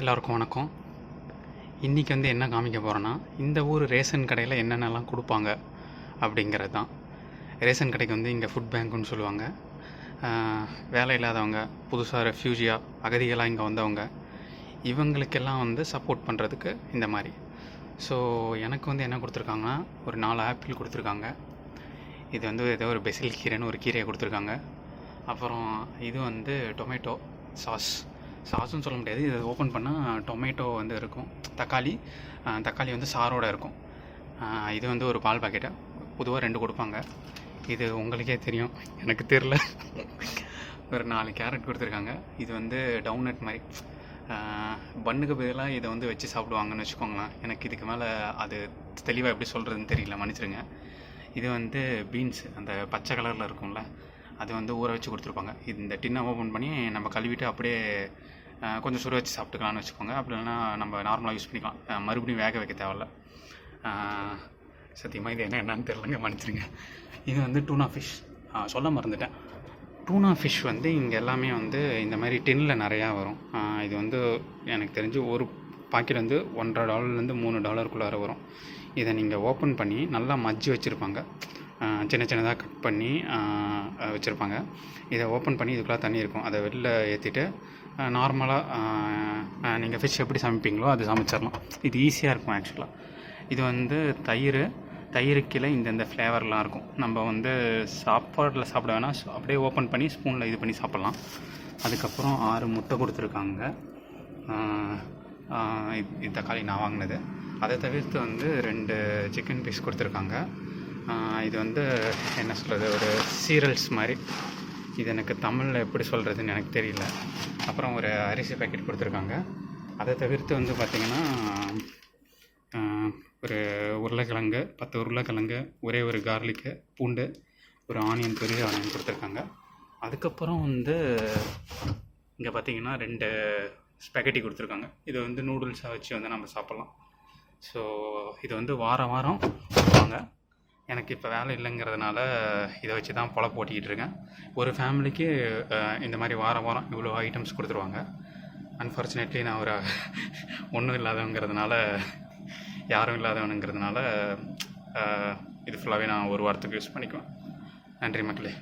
எல்லோருக்கும் வணக்கம். இன்றைக்கி என்ன காமிக்க போகிறேன்னா, இந்த ஊர் ரேஷன் கடையில் என்னென்னலாம் கொடுப்பாங்க அப்படிங்கிறது தான். ரேஷன் கடைக்கு இங்கே ஃபுட் பேங்க்குன்னு சொல்லுவாங்க. வேலை இல்லாதவங்க, புதுசாக ரெஃப்யூஜியாக அகதிகளாக இங்கே வந்தவங்க, இவங்களுக்கெல்லாம் சப்போர்ட் பண்ணுறதுக்கு இந்த மாதிரி. ஸோ எனக்கு என்ன கொடுத்துருக்காங்கன்னா, ஒரு 4 ஆப்பிள் கொடுத்துருக்காங்க. இது ஏதோ ஒரு பெசில் கீரைன்னு ஒரு கீரையை கொடுத்துருக்காங்க. அப்புறம் இது டொமேட்டோ சாஸுன்னு சொல்ல முடியாது. இதை ஓப்பன் பண்ணால் டொமேட்டோ இருக்கும், தக்காளி சாரோடு இருக்கும். இது ஒரு பால் பாக்கெட்டை பொதுவாக 2 கொடுப்பாங்க. இது உங்களுக்கே தெரியும், எனக்கு தெரில. ஒரு 4 கேரட் கொடுத்துருக்காங்க. இது டவுனட் மாதிரி, பன்னுக்கு பதிலாக இதை வச்சு சாப்பிடுவாங்கன்னு வச்சுக்கோங்களேன். எனக்கு இதுக்கு மேலே அது தெளிவாக எப்படி சொல்கிறதுன்னு தெரியல, மன்னிச்சிடுங்க. இது பீன்ஸ், அந்த பச்சை கலரில் இருக்கும்ல, அது ஊற வச்சு கொடுத்துருப்பாங்க. இந்த டின்னை ஓப்பன் பண்ணி நம்ம கழுவிட்டு அப்படியே கொஞ்சம் சுட வச்சு சாப்பிட்டுக்கலான்னு வச்சுக்கோங்க. அப்படி இல்லைன்னா நம்ம நார்மலாக யூஸ் பண்ணிக்கலாம், மறுபடியும் வேக வைக்க தேவையில்ல. சத்தியமாக இது என்னன்னு தெரிலங்க, மன்னிச்சிடுங்க. இது டூனா ஃபிஷ், சொல்ல மறந்துட்டேன். டூனா ஃபிஷ் இங்கே எல்லாமே இந்த மாதிரி டின்னில் நிறையா வரும். இது எனக்கு தெரிஞ்சு ஒரு பாக்கெட் $1.50 $3 வரும். இதை நீங்கள் ஓப்பன் பண்ணி நல்லா மஜ்ஜி வச்சுருப்பாங்க, சின்ன சின்னதாக கட் பண்ணி வச்சுருப்பாங்க. இதை ஓப்பன் பண்ணி இதுக்குள்ளே தண்ணி இருக்கும், அதை வெளில ஏற்றிட்டு நார்மலாக நீங்கள் ஃபிஷ் எப்படி சமைப்பீங்களோ அது சமைச்சிடலாம். இது ஈஸியாக இருக்கும் ஆக்சுவலாக. இது தயிருக்கு இந்த ஃப்ளேவர்லாம் இருக்கும். நம்ம சாப்பாட்டில் சாப்பிட வேணால் அப்படியே ஓப்பன் பண்ணி ஸ்பூனில் இது பண்ணி சாப்பிட்லாம். அதுக்கப்புறம் 6 முட்டை கொடுத்துருக்காங்க. இது தக்காளி நான் வாங்கினது. அதை தவிர்த்து 2 சிக்கன் பீஸ் கொடுத்துருக்காங்க. இது என்ன சொல்கிறது, ஒரு சீரல்ஸ் மாதிரி. இது எனக்கு தமிழில் எப்படி சொல்கிறதுன்னு எனக்கு தெரியல. அப்புறம் ஒரு அரிசி பேக்கெட் கொடுத்துருக்காங்க. அதை தவிர்த்து பார்த்திங்கன்னா ஒரு உருளைக்கிழங்கு, 10 உருளைக்கிழங்கு, ஒரே ஒரு கார்லிக்கு, பூண்டு, ஒரு ஆனியன், பெரிய ஆனியன் கொடுத்துருக்காங்க. அதுக்கப்புறம் இங்கே பார்த்திங்கன்னா 2 ஸ்பெகட்டி கொடுத்துருக்காங்க. இது நூடுல்ஸாக வச்சு நம்ம சாப்பிட்லாம். ஸோ இது வாரம் கொடுப்பாங்க. எனக்கு இப்போ வேலை இல்லைங்கிறதுனால இதை வச்சு தான் பொழப்பு ஓட்டிக்கிட்டு இருக்கேன். ஒரு ஃபேமிலிக்கு இந்த மாதிரி வாரம் இவ்வளோ ஐட்டம்ஸ் கொடுத்துருவாங்க. அன்ஃபார்ச்சுனேட்லி நான் ஒரு ஒன்றும் இல்லாதவங்கிறதுனால, யாரும் இல்லாதவனுங்கிறதுனால இது ஃபுல்லாகவே நான் ஒரு வாரத்துக்கு யூஸ் பண்ணிக்குவேன். நன்றி மக்களே.